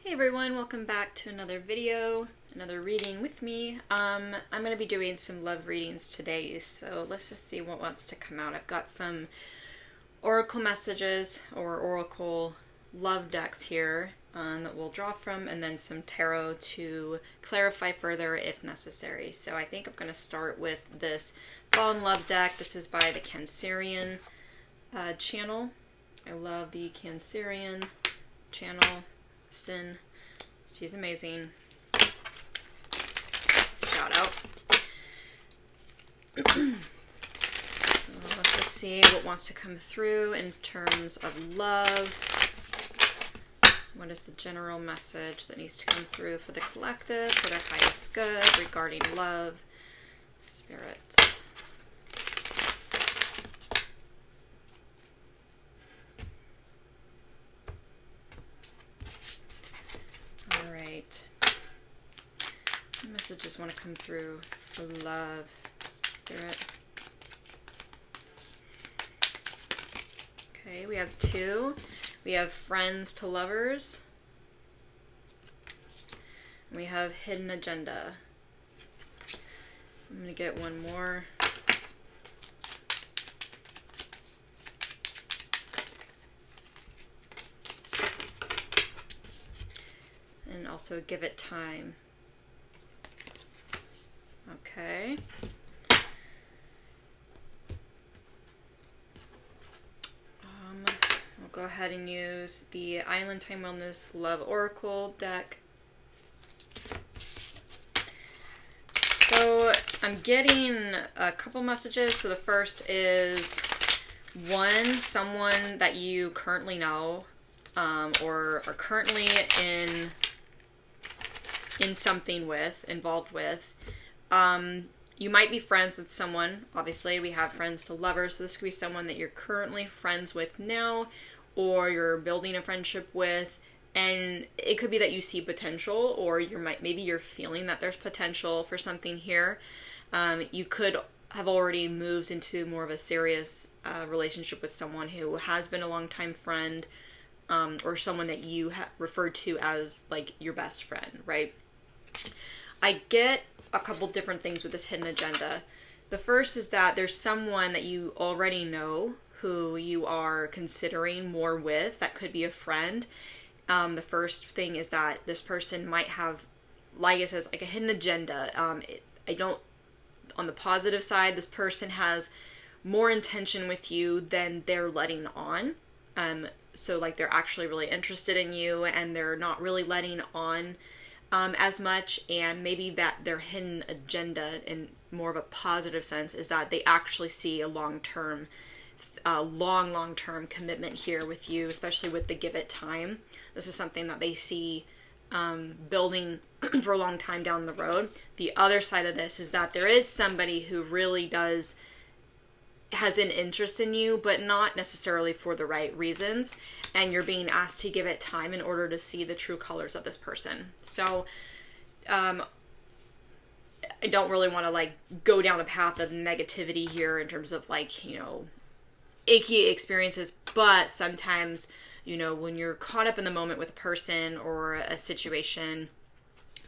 Hey everyone, welcome back to another video, another reading with me. I'm going to be doing some love readings today, so let's just see what wants to come out. I've got some oracle messages or oracle love decks here that we'll draw from, and then some tarot to clarify further if necessary. So I think I'm going to start with this Fall in Love deck. This is by the Cancerian channel. I love the Cancerian channel. Sin. She's amazing. Shout out. Let's just see what wants to come through in terms of love. What is the general message that needs to come through for the collective, for their highest good, regarding love, spirit? Messages want to come through for love, spirit. Okay, we have two. We have friends to lovers. We have hidden agenda. I'm going to get one more. And also give it time. Okay. We'll go ahead and use the Island Time Wellness Love Oracle deck. So I'm getting a couple messages. So the first is someone that you currently know or are currently in something with, involved with. You might be friends with someone. Obviously, we have friends to lovers, so this could be someone that you're currently friends with now, or you're building a friendship with, and it could be that you see potential, or maybe you're feeling that there's potential for something here. You could have already moved into more of a serious relationship with someone who has been a longtime friend, or someone that you referred to as like your best friend, right? I get a couple different things with this hidden agenda. The first is that there's someone that you already know who you are considering more with. That could be a friend. The first thing is that this person might have, like it says, like a hidden agenda. On the positive side, this person has more intention with you than they're letting on. So like they're actually really interested in you and they're not really letting on as much, and maybe that their hidden agenda in more of a positive sense is that they actually see a long-term commitment here with you, especially with the give it time. This is something that they see building for a long time down the road. The other side of this is that there is somebody who really has an interest in you, but not necessarily for the right reasons, and you're being asked to give it time in order to see the true colors of this person. So I don't really want to like go down a path of negativity here in terms of like, icky experiences, but sometimes, when you're caught up in the moment with a person or a situation,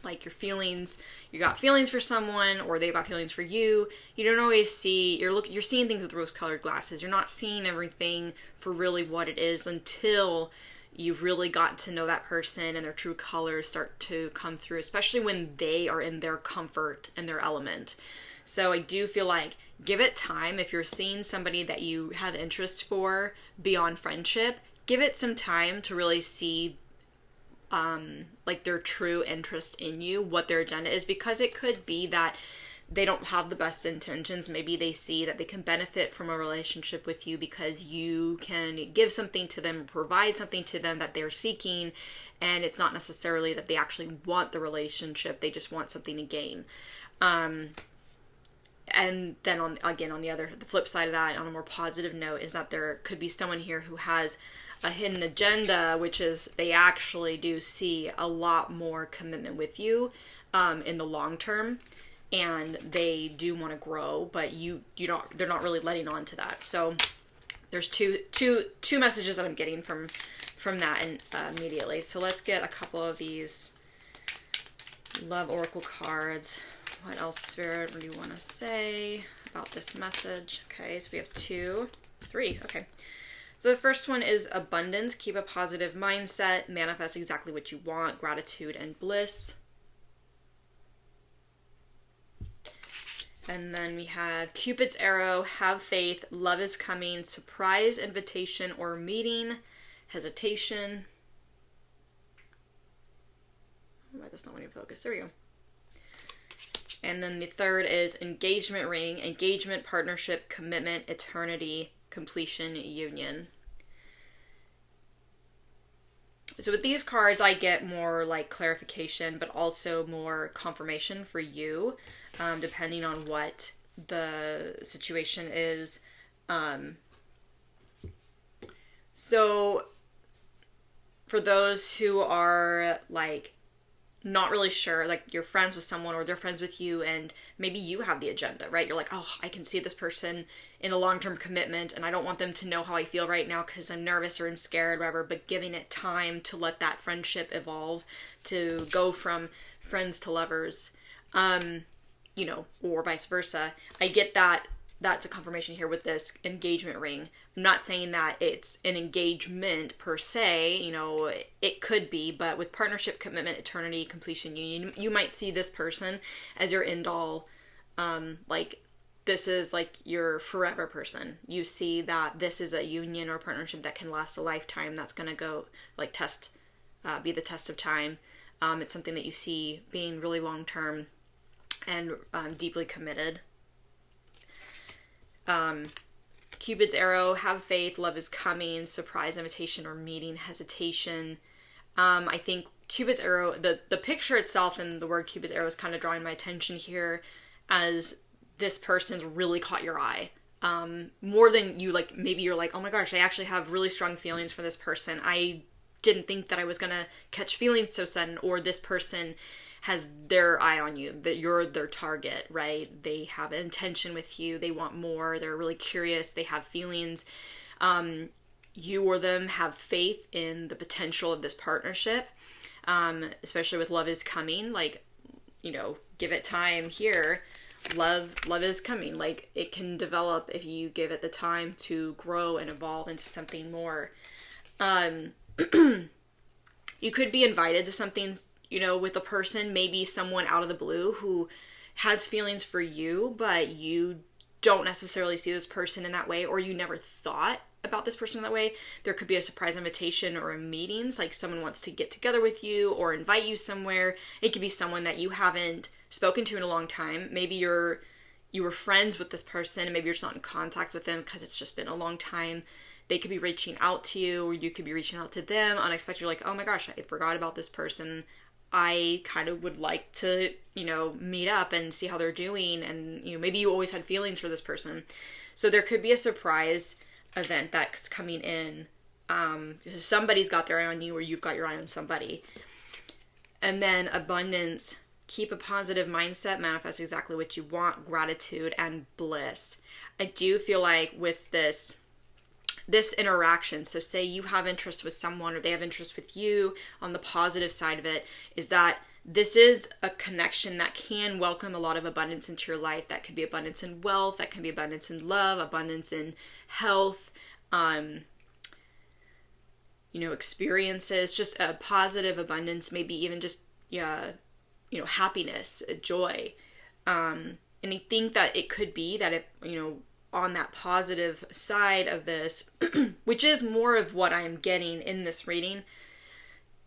like your feelings, you got feelings for someone or they've got feelings for you, you don't always see, you're seeing things with rose-colored glasses. You're not seeing everything for really what it is until you've really gotten to know that person and their true colors start to come through, especially when they are in their comfort and their element. So I do feel like give it time. If you're seeing somebody that you have interest for beyond friendship, give it some time to really see like their true interest in you, what their agenda is, because it could be that they don't have the best intentions. Maybe they see that they can benefit from a relationship with you because you can give something to them, provide something to them that they're seeking, and it's not necessarily that they actually want the relationship, they just want something to gain. And then on the flip side of that, on a more positive note, is that there could be someone here who has a hidden agenda, which is they actually do see a lot more commitment with you in the long term, and they do want to grow, but they're not really letting on to that. So there's two messages that I'm getting from from that immediately. So let's get a couple of these love oracle cards. What else, Spirit, do you want to say about this message? Okay, so we have 2, 3. Okay. So the first one is abundance. Keep a positive mindset. Manifest exactly what you want. Gratitude and bliss. And then we have Cupid's arrow. Have faith. Love is coming. Surprise invitation or meeting. Hesitation. Why that's not wanting to focus? There we go. And then the third is engagement ring. Engagement, partnership, commitment, eternity, completion, union. So with these cards, I get more like clarification, but also more confirmation for you, depending on what the situation is. So for those who are like not really sure, like you're friends with someone or they're friends with you and maybe you have the agenda, right? You're like, oh, I can see this person in a long-term commitment and I don't want them to know how I feel right now because I'm nervous or I'm scared, whatever, but giving it time to let that friendship evolve, to go from friends to lovers, you know, or vice versa. I get that. That's a confirmation here with this engagement ring. I'm not saying that it's an engagement per se, you know, it could be, but with partnership, commitment, eternity, completion, union, you might see this person as your end all, like this is like your forever person. You see that this is a union or partnership that can last a lifetime, that's going to go like be the test of time. It's something that you see being really long-term and deeply committed. Cupid's arrow, have faith, love is coming, surprise invitation or meeting, hesitation. I think Cupid's arrow, the picture itself and the word Cupid's arrow is kind of drawing my attention here as this person's really caught your eye. More than you, like, maybe you're like, oh my gosh, I actually have really strong feelings for this person. I didn't think that I was going to catch feelings so sudden, or this person has their eye on you, that you're their target, right? They have an intention with you. They want more. They're really curious. They have feelings. You or them have faith in the potential of this partnership, especially with love is coming. Like, you know, give it time here. Love is coming. Like, it can develop if you give it the time to grow and evolve into something more. You could be invited to something, you know, with a person, maybe someone out of the blue who has feelings for you, but you don't necessarily see this person in that way, or you never thought about this person in that way. There could be a surprise invitation or a meetings, like someone wants to get together with you or invite you somewhere. It could be someone that you haven't spoken to in a long time. Maybe you were friends with this person and maybe you're just not in contact with them because it's just been a long time. They could be reaching out to you, or you could be reaching out to them unexpectedly. You're like, oh my gosh, I forgot about this person. I kind of would like to, you know, meet up and see how they're doing. And, you know, maybe you always had feelings for this person. So there could be a surprise event that's coming in. Somebody's got their eye on you, or you've got your eye on somebody. And then abundance, keep a positive mindset, manifest exactly what you want, gratitude and bliss. I do feel like with this interaction, so say you have interest with someone or they have interest with you, on the positive side of it is that this is a connection that can welcome a lot of abundance into your life. That could be abundance in wealth, that can be abundance in love, abundance in health, you know, experiences, just a positive abundance, maybe even just, you know, happiness, joy. And I think that it could be that it, you know, on that positive side of this, which is more of what I'm getting in this reading,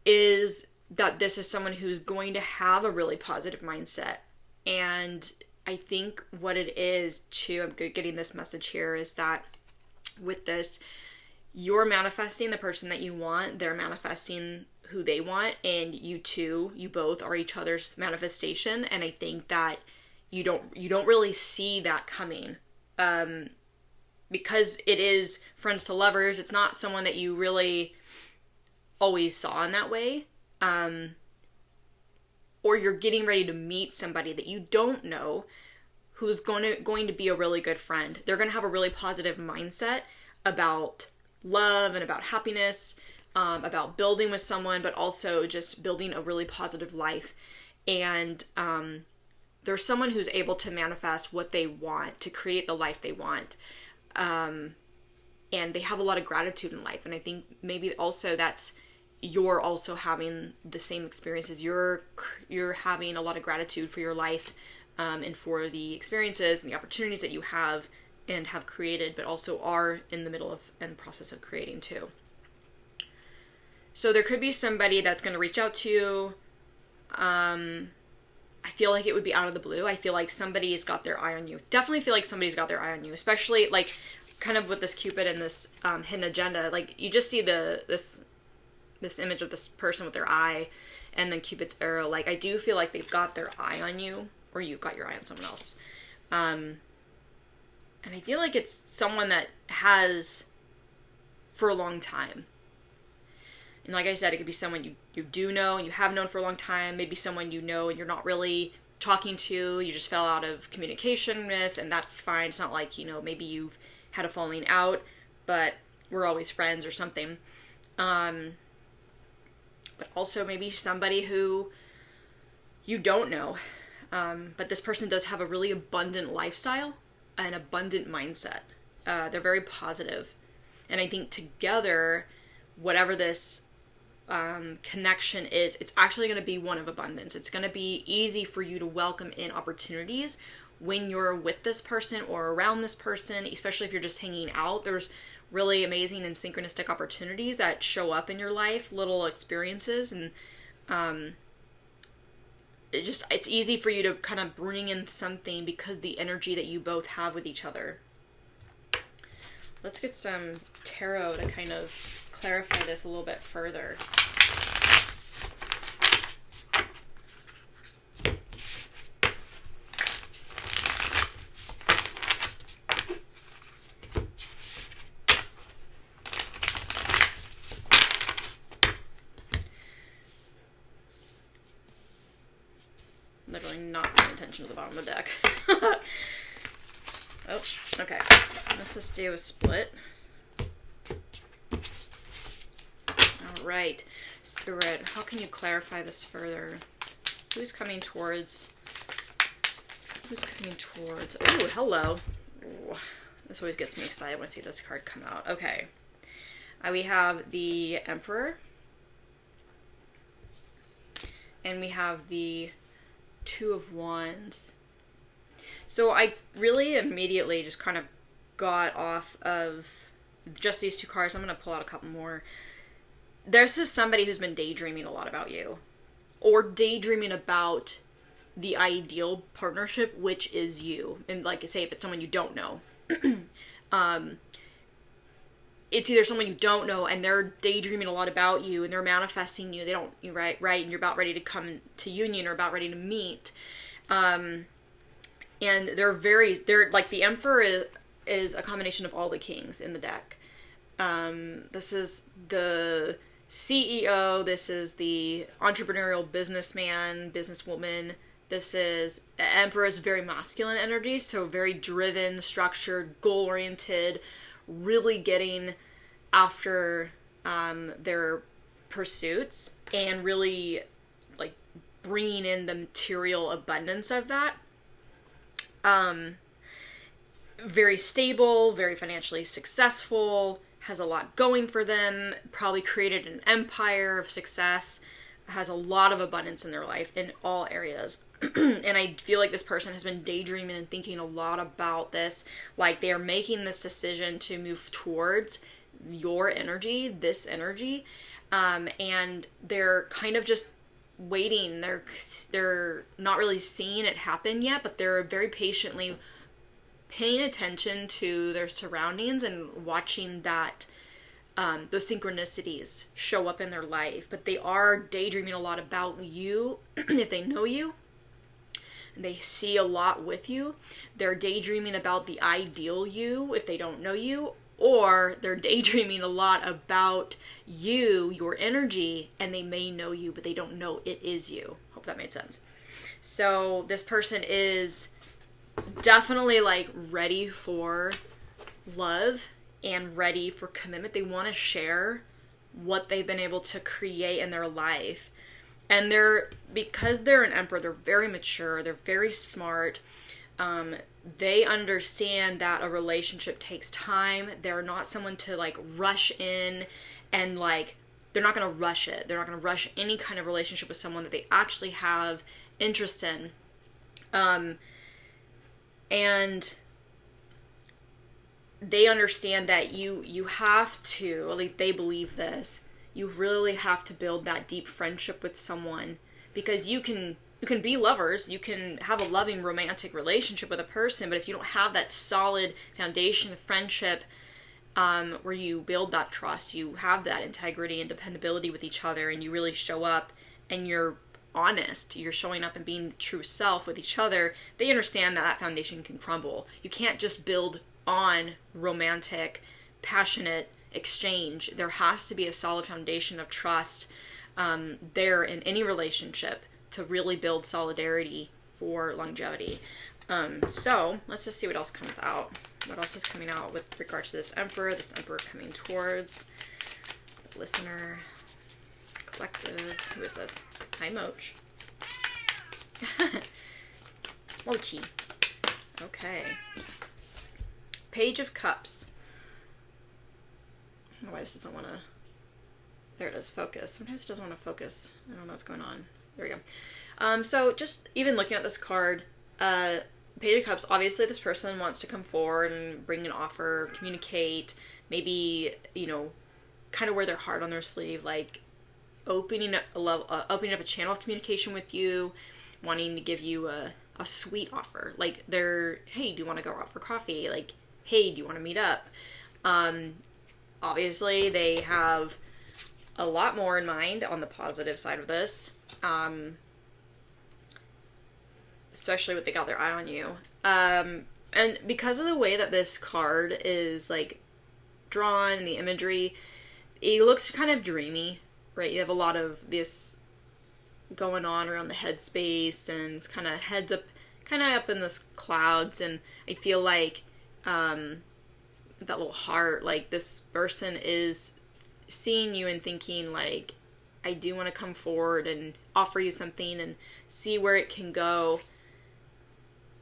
is that this is someone who's going to have a really positive mindset. And I think what it is too, I'm getting this message here, is that with this, you're manifesting the person that you want, they're manifesting who they want, and you both are each other's manifestation. And I think that you don't really see that coming. Because it is friends to lovers, it's not someone that you really always saw in that way. Or you're getting ready to meet somebody that you don't know who's going to be a really good friend. They're going to have a really positive mindset about love and about happiness. about building with someone, but also just building a really positive life. And there's someone who's able to manifest what they want, to create the life they want. And they have a lot of gratitude in life. And I think maybe also you're also having the same experiences. You're having a lot of gratitude for your life, and for the experiences and the opportunities that you have and have created, but also are in the middle of and process of creating too. So there could be somebody that's going to reach out to you. I feel like it would be out of the blue. I feel like somebody's got their eye on you. Definitely feel like somebody's got their eye on you, especially like kind of with this Cupid and this hidden agenda. Like you just see this image of this person with their eye and then Cupid's arrow. Like I do feel like they've got their eye on you, or you've got your eye on someone else. And I feel like it's someone that has for a long time. And like I said, it could be someone you do know and you have known for a long time. Maybe someone you know and you're not really talking to. You just fell out of communication with, and that's fine. It's not like, maybe you've had a falling out, but we're always friends or something. But also maybe somebody who you don't know. But this person does have a really abundant lifestyle, an abundant mindset. They're very positive. And I think together, whatever this connection is, it's actually going to be one of abundance. It's going to be easy for you to welcome in opportunities when you're with this person or around this person, especially if you're just hanging out. There's really amazing and synchronistic opportunities that show up in your life, little experiences, and it's easy for you to kind of bring in something because the energy that you both have with each other. Let's get some tarot to kind of clarify this a little bit further. Literally not paying attention to the bottom of the deck. Oh, okay. Let's just do a split. Alright. Spirit, how can you clarify this further? Who's coming towards? Oh, hello. Ooh, this always gets me excited when I see this card come out. Okay. We have the Emperor. And we have the Two of Wands. So I really immediately just kind of got off of just these two cards. I'm going to pull out a couple more. This is somebody who's been daydreaming a lot about you, or daydreaming about the ideal partnership, which is you. And like I say, if it's someone you don't know, it's either someone you don't know and they're daydreaming a lot about you and they're manifesting you. They don't, right, and you're about ready to come to union or about ready to meet. And they're like the Emperor is a combination of all the kings in the deck. This is the CEO. This is the entrepreneurial businesswoman. This is the Emperor is very masculine energy. So very driven, structured, goal-oriented, really getting after their pursuits and really like bringing in the material abundance of that. Very stable, very financially successful, has a lot going for them, probably created an empire of success, has a lot of abundance in their life in all areas. And I feel like this person has been daydreaming and thinking a lot about this. Like they are making this decision to move towards your energy, this energy. And they're kind of just waiting. They're not really seeing it happen yet, but they're very patiently paying attention to their surroundings and watching that those synchronicities show up in their life. But they are daydreaming a lot about you if they know you. They see a lot with you. They're daydreaming about the ideal you if they don't know you. Or they're daydreaming a lot about you, your energy, and they may know you, but they don't know it is you. Hope that made sense. So this person is definitely like ready for love and ready for commitment. They want to share what they've been able to create in their life. And because they're an Emperor, they're very mature, they're very smart. They understand that a relationship takes time. They're not someone to like rush in and like, they're not going to rush it. They're not going to rush any kind of relationship with someone that they actually have interest in. And they understand that you have to, at least they believe this, you really have to build that deep friendship with someone, because you can be lovers, you can have a loving romantic relationship with a person, but if you don't have that solid foundation of friendship, where you build that trust, you have that integrity and dependability with each other, and you really show up and you're honest, you're showing up and being true self with each other, they understand that foundation can crumble. You can't just build on romantic, passionate exchange. There has to be a solid foundation of trust there in any relationship to really build solidarity for longevity. So let's just see what else comes out. What else is coming out with regards to this Emperor coming towards the listener, collective. Who is this? Hi, Moch. Mochi. Okay. Page of Cups. I don't know why this doesn't want to... There it is, focus. Sometimes it doesn't want to focus. I don't know what's going on. There we go. So just even looking at this card, Page of Cups, obviously this person wants to come forward and bring an offer, communicate, maybe, you know, kind of wear their heart on their sleeve, like opening up a channel of communication with you, wanting to give you a sweet offer. Like hey, do you want to go out for coffee? Like, hey, do you want to meet up? Obviously they have a lot more in mind on the positive side of this. Especially when they got their eye on you. And because of the way that this card is like drawn and the imagery, it looks kind of dreamy, right? You have a lot of this going on around the headspace, and it's kind of up in the clouds, and I feel like that little heart, like this person is seeing you and thinking like, I do want to come forward and offer you something and see where it can go.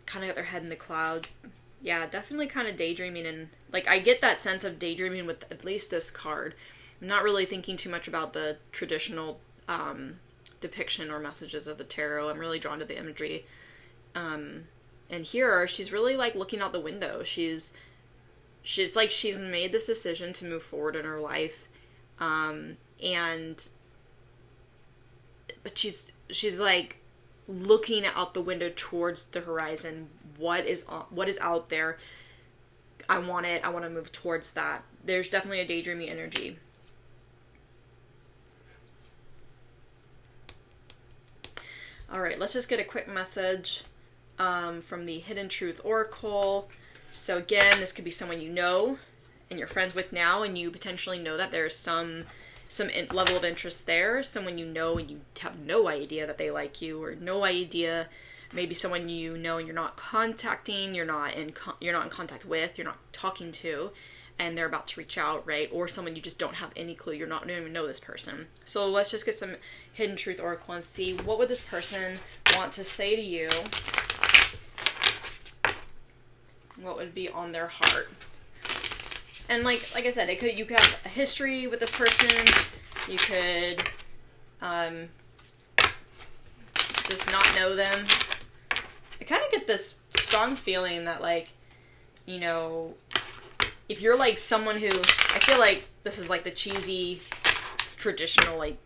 Kind of got their head in the clouds. Yeah, definitely kind of daydreaming, and like I get that sense of daydreaming with at least this card. I'm not really thinking too much about the traditional depiction or messages of the tarot. I'm really drawn to the imagery. And here, she's really like looking out the window. She's like she's made this decision to move forward in her life, but she's like looking out the window towards the horizon. What is out there? I want it. I want to move towards that. There's definitely a daydreamy energy. All right, let's just get a quick message from the Hidden Truth Oracle. So again, this could be someone you know and you're friends with now, and you potentially know that there's some level of interest there. Someone you know and you have no idea that they like you, or no idea. Maybe someone you know and you're not contacting, you're not in contact with, you're not talking to, and they're about to reach out, right? Or someone you just don't have any clue, you don't even know this person. So let's just get some Hidden Truth Oracle and see what would this person want to say to you. What would be on their heart? And like I said, you could have a history with this person. You could just not know them. I kind of get this strong feeling that, like, you know, if you're like someone who, I feel like this is like the cheesy traditional like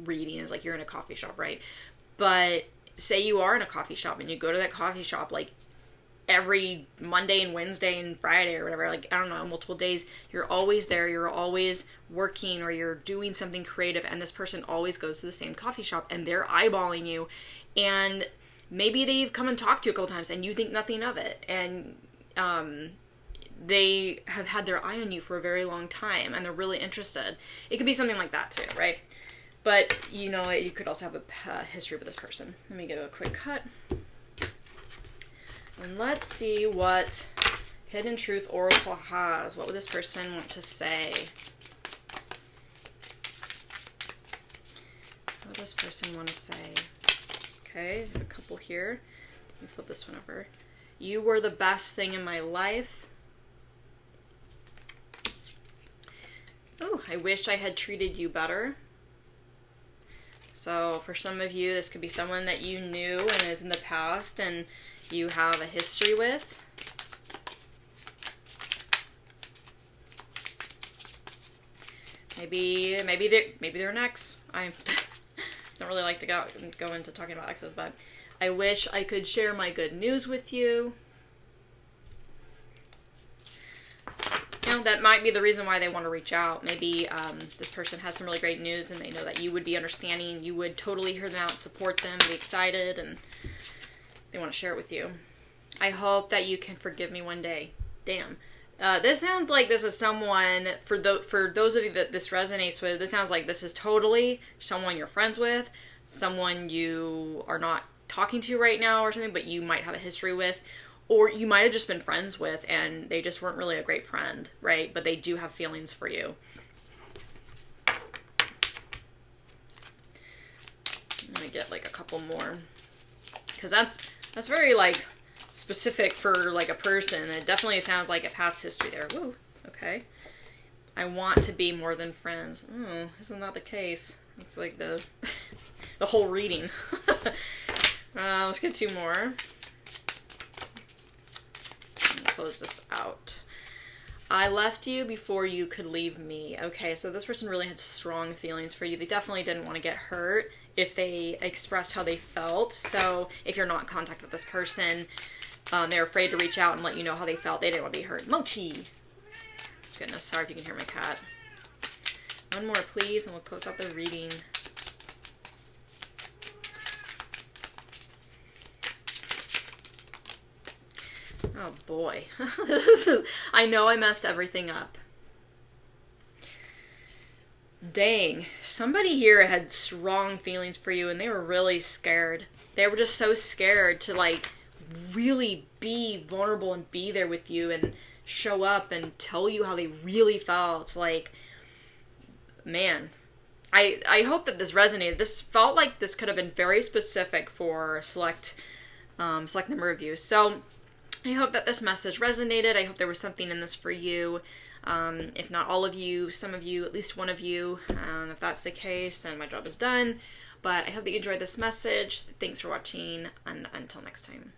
reading is like you're in a coffee shop, right? But say you are in a coffee shop and you go to that coffee shop like every Monday and Wednesday and Friday or whatever, like, I don't know, multiple days, you're always there, you're always working or you're doing something creative, and this person always goes to the same coffee shop and they're eyeballing you, and maybe they've come and talked to you a couple times and you think nothing of it, and they have had their eye on you for a very long time and they're really interested. It could be something like that too, right? But, you know, you could also have a history with this person. Let me get a quick cut. And let's see what Hidden Truth Oracle has. What would this person want to say? this person want to say? Okay, a couple here. Let me flip this one over. You were the best thing in my life. Oh, I wish I had treated you better. So for some of you, this could be someone that you knew and is in the past and you have a history with. Maybe they're an ex. I don't really like to go into talking about exes, but I wish I could share my good news with you. You know, that might be the reason why they want to reach out. Maybe this person has some really great news and they know that you would be understanding. You would totally hear them out, support them, be excited, and they want to share it with you. I hope that you can forgive me one day. Damn. This sounds like this is someone, for those of you that this resonates with, this sounds like this is totally someone you're friends with, someone you are not talking to right now or something, but you might have a history with, or you might have just been friends with and they just weren't really a great friend, right? But they do have feelings for you. I'm gonna get like a couple more, because that's very like specific for like a person. It definitely sounds like a past history there. Woo, okay. I want to be more than friends. Oh, isn't that the case? It's like the the whole reading. Let's get two more. Close this out. I left you before you could leave me. Okay, so this person really had strong feelings for you. They definitely didn't want to get hurt if they expressed how they felt. So if you're not in contact with this person, they're afraid to reach out and let you know how they felt. They didn't want to be hurt. Mochi! Goodness, sorry if you can hear my cat. One more, please, and we'll close out the reading. Oh boy. I know I messed everything up. Dang. Somebody here had strong feelings for you and they were really scared. They were just so scared to like really be vulnerable and be there with you and show up and tell you how they really felt. Like, man. I hope that this resonated. This felt like this could have been very specific for a select number of you. So I hope that this message resonated. I hope there was something in this for you. If not all of you, some of you, at least one of you. If that's the case, then my job is done. But I hope that you enjoyed this message. Thanks for watching, and until next time.